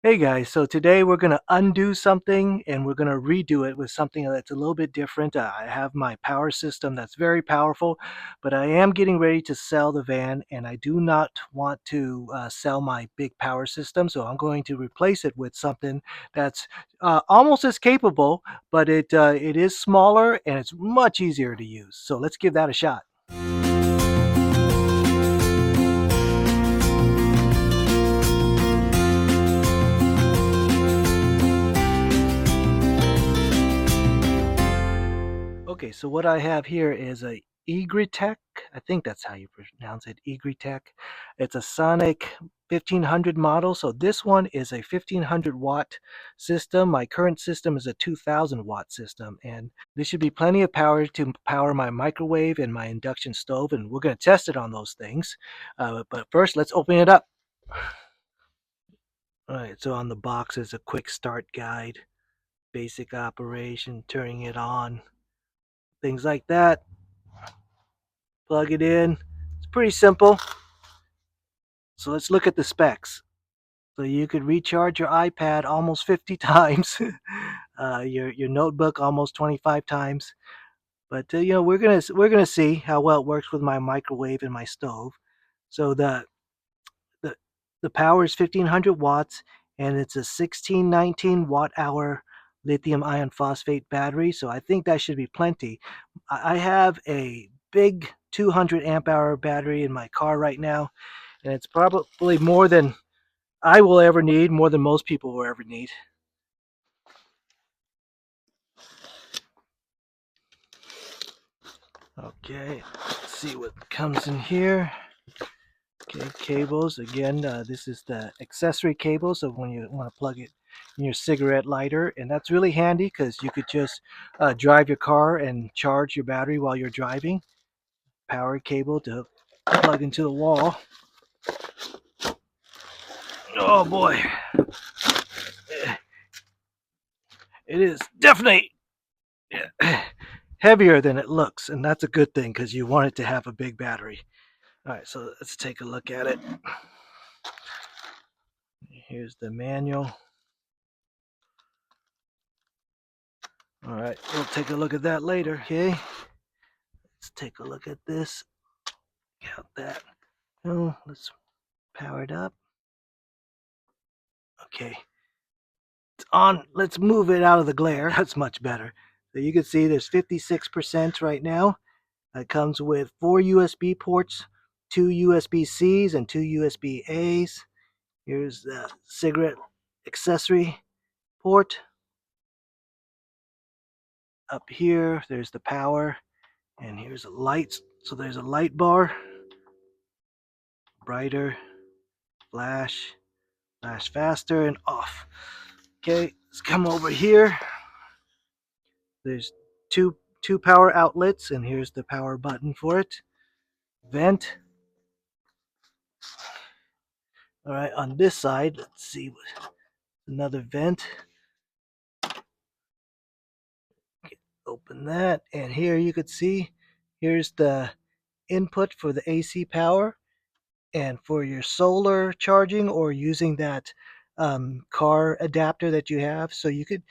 Hey guys, so today we're going to undo something and we're going to redo it with something that's a little bit different. I have my power system that's very powerful, but I am getting ready to sell the van and I do not want to sell my big power system. So I'm going to replace it with something that's almost as capable, but it is smaller and it's much easier to use. So let's give that a shot. Okay, so what I have here is a Egretch. I think that's how you pronounce it, Egretch. It's a Sonic 1500 model. So this one is a 1500 watt system. My current system is a 2000 watt system, and this should be plenty of power to power my microwave and my induction stove. And we're going to test it on those things. But first, let's open it up. All right, so on the box is a quick start guide, basic operation, turning it on, things like that. Plug it in. It's pretty simple. So let's look at the specs. So you could recharge your iPad almost 50 times, your notebook almost 25 times. But we're gonna see how well it works with my microwave and my stove. So the the power is 1500 watts, and it's a 1619 watt hour lithium iron phosphate battery. So I think that should be plenty. I have a big 200 amp hour battery in my car right now, and it's probably more than I will ever need, more than most people will ever need. Okay, let's see what comes in here. Okay, cables. Again, this is the accessory cable, so when you want to plug it in your cigarette lighter, and that's really handy because you could just drive your car and charge your battery while you're driving. Power cable to plug into the wall. Oh boy, it is definitely heavier than it looks, and that's a good thing because you want it to have a big battery. All right, so let's take a look at it. Here's the manual. All right, we'll take a look at that later, okay? Let's take a look at this. Count that. Oh, let's power it up. Okay, it's on. Let's move it out of the glare. That's much better. So you can see there's 56% right now. It comes with 4 USB ports, 2 USB-Cs and 2 USB-As. Here's the cigarette accessory port. Up here, there's the power, and here's a light. So there's a light bar, brighter, flash, flash faster, and off. Okay, let's come over here. There's two power outlets, and here's the power button for it. Vent. All right, on this side, let's see, another vent. Open that, and here you could see, here's the input for the AC power, and for your solar charging or using that car adapter that you have. So you could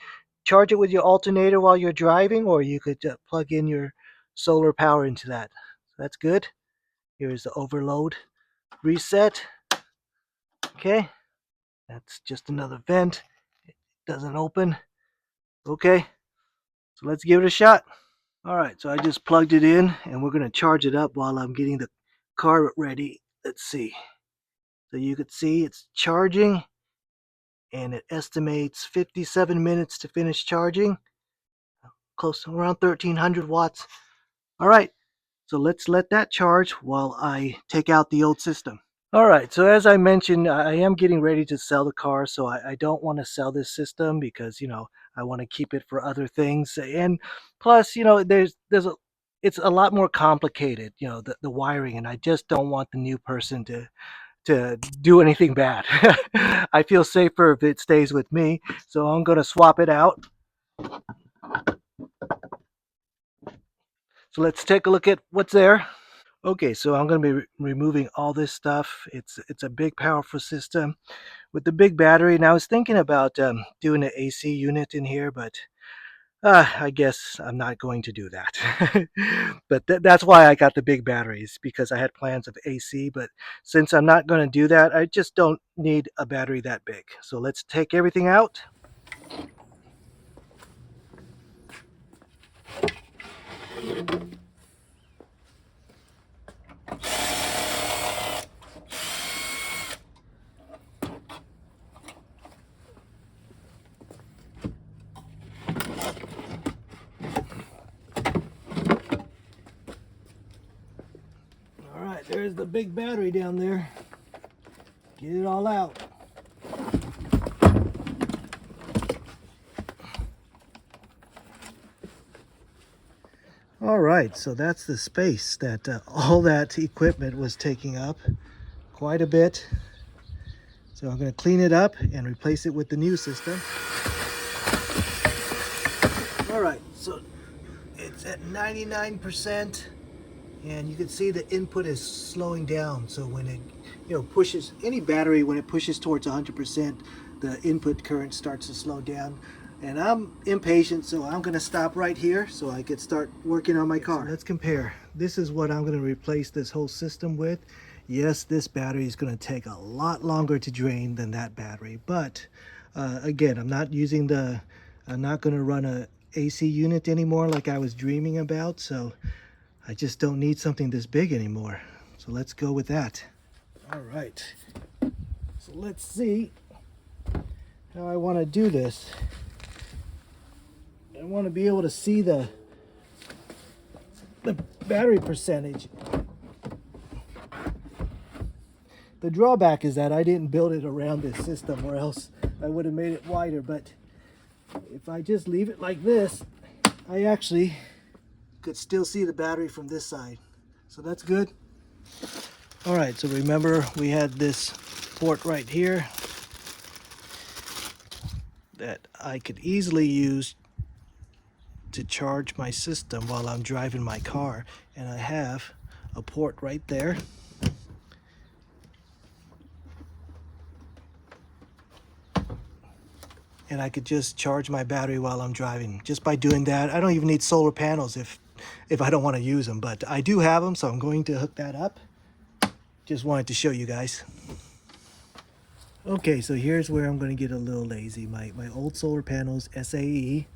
charge it with your alternator while you're driving, or you could plug in your solar power into that. So that's good. Here's the overload reset. Okay, that's just another vent. It doesn't open. Okay, so let's give it a shot. All right, so I just plugged it in and we're going to charge it up while I'm getting the car ready. Let's see. So you could see it's charging, and it estimates 57 minutes to finish charging, close to around 1300 watts. All right, so let's let that charge while I take out the old system. All right, so as I mentioned, I am getting ready to sell the car, so I don't want to sell this system because I want to keep it for other things, and plus there's it's a lot more complicated, the wiring, and I just don't want the new person to do anything bad. I feel safer if it stays with me, so I'm going to swap it out. So let's take a look at what's there. Okay, so I'm going to be removing all this stuff. It's a big, powerful system. with the big battery. And I was thinking about doing an AC unit in here, but I guess I'm not going to do that. But that's why I got the big batteries, because I had plans of AC. But since I'm not going to do that, I just don't need a battery that big. So let's take everything out. All right, there's the big battery down there. Get it all out. All right, so that's the space that all that equipment was taking up, quite a bit. So I'm going to clean it up and replace it with the new system. All right, so it's at 99%, and you can see the input is slowing down. So when it pushes, any battery, when it pushes towards 100%, the input current starts to slow down. And I'm impatient, so I'm going to stop right here so I could start working on my car. So let's compare. This is what I'm going to replace this whole system with. Yes, this battery is going to take a lot longer to drain than that battery, but again, I'm not going to run a AC unit anymore like I was dreaming about, so I just don't need something this big anymore. So let's go with that. All right, so let's see how I want to do this. I want to be able to see the battery percentage. The drawback is that I didn't build it around this system, or else I would have made it wider. But if I just leave it like this, I actually could still see the battery from this side. So that's good. All right, so remember we had this port right here that I could easily use to charge my system while I'm driving my car, and I have a port right there. And I could just charge my battery while I'm driving. Just by doing that, I don't even need solar panels if I don't want to use them, but I do have them, so I'm going to hook that up. Just wanted to show you guys. Okay, so here's where I'm going to get a little lazy. My old solar panels, SAE.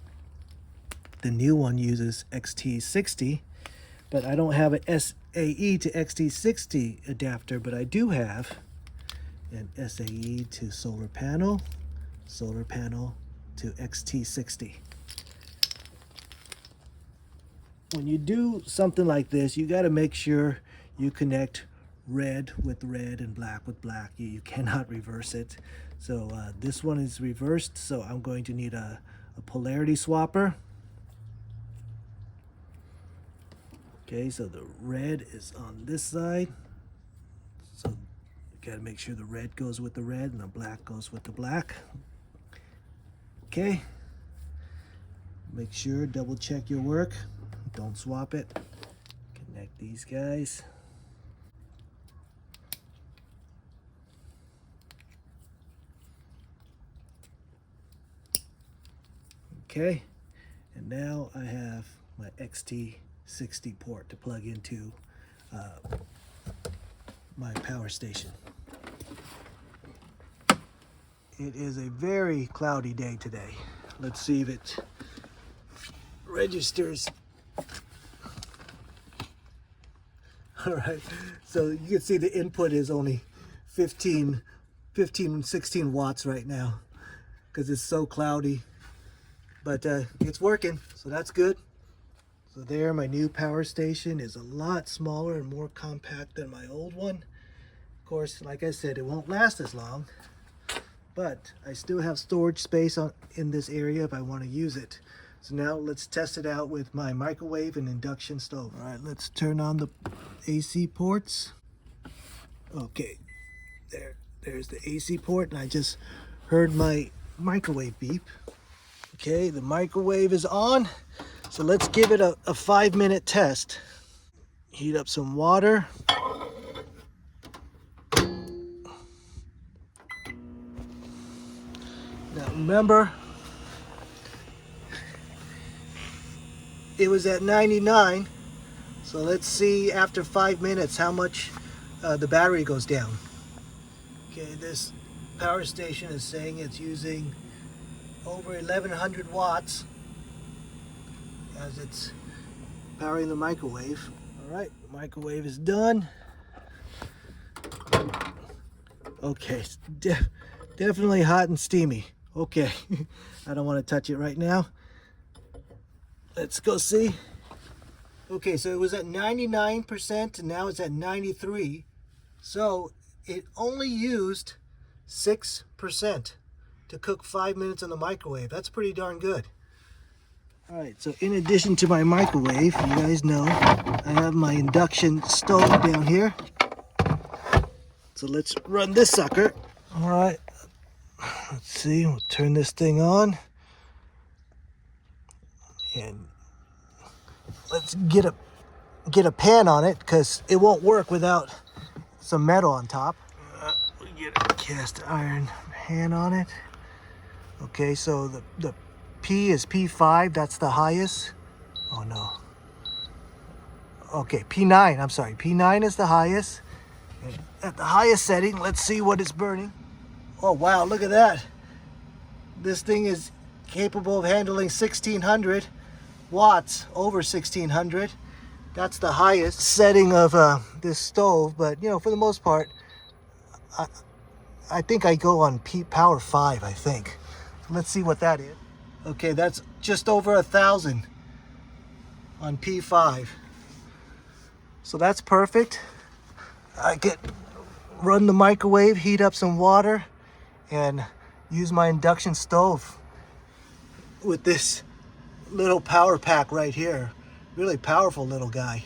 The new one uses XT60, but I don't have an SAE to XT60 adapter, but I do have an SAE to solar panel to XT60. When you do something like this, you got to make sure you connect red with red and black with black. You cannot reverse it. So this one is reversed, so I'm going to need a polarity swapper. Okay, so the red is on this side. So you got to make sure the red goes with the red and the black goes with the black. Okay. Make sure, double check your work. Don't swap it. Connect these guys. Okay. And now I have my XT60 port to plug into my power station. It is a very cloudy day today. Let's see if it registers. All right, so you can see the input is only 16 watts right now because it's so cloudy, but it's working, so that's good. So there, my new power station is a lot smaller and more compact than my old one. Of course, like I said, it won't last as long, but I still have storage space in this area if I want to use it. So now let's test it out with my microwave and induction stove. All right, let's turn on the AC ports. Okay, there's the AC port, and I just heard my microwave beep. Okay, the microwave is on. So let's give it a 5-minute test. Heat up some water. Now remember, it was at 99, so let's see after 5 minutes how much the battery goes down. Okay, this power station is saying it's using over 1100 watts as it's powering the microwave. All right, the microwave is done. Okay, it's definitely hot and steamy. Okay, I don't want to touch it right now. Let's go see. Okay, so it was at 99% and now it's at 93%. So it only used 6% to cook 5 minutes in the microwave. That's pretty darn good. All right, so in addition to my microwave, you guys know, I have my induction stove down here. So let's run this sucker. All right, let's see, we'll turn this thing on. And let's get a pan on it because it won't work without some metal on top. We get a cast iron pan on it. Okay, so the P is P5, that's the highest. Oh no. Okay, P9, I'm sorry, P9 is the highest. And at the highest setting, let's see what it's burning. Oh wow, look at that. This thing is capable of handling 1600 watts, over 1600. That's the highest setting of this stove, but you know, for the most part, I think I go on power 5, I think. Let's see what that is. Okay, that's just over 1000 on P5. So that's perfect. I could run the microwave, heat up some water, and use my induction stove with this little power pack right here. Really powerful little guy.